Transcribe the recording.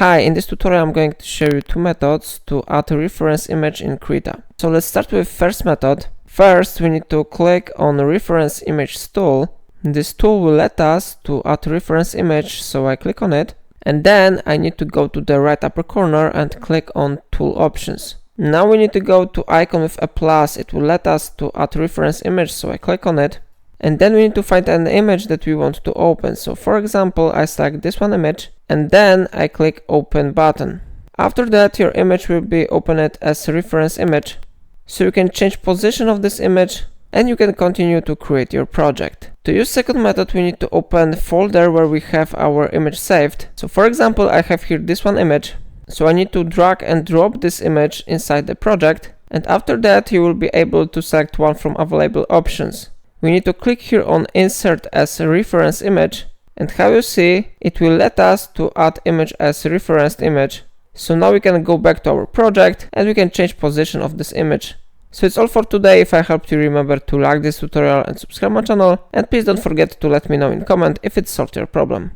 Hi, in this tutorial I'm going to show you two methods to add a reference image in Krita. So let's start with first method. First we need to click on reference image tool. This tool will let us to add a reference image, so I click on it. And then I need to go to the right upper corner and click on tool options. Now we need to go to icon with a plus. It will let us to add reference image, so I click on it. And then we need to find an image that we want to open. So for example, I select this one image and then I click open button. After that, your image will be opened as a reference image. So you can change position of this image and you can continue to create your project. To use second method, we need to open the folder where we have our image saved. So for example, I have here this one image. So I need to drag and drop this image inside the project. And after that, you will be able to select one from available options. We need to click here on insert as a reference image, and how you see, it will let us to add image as a referenced image. So now we can go back to our project and we can change position of this image. So it's all for today. If I helped you, remember to like this tutorial and subscribe my channel, and please don't forget to let me know in comment if it solved your problem.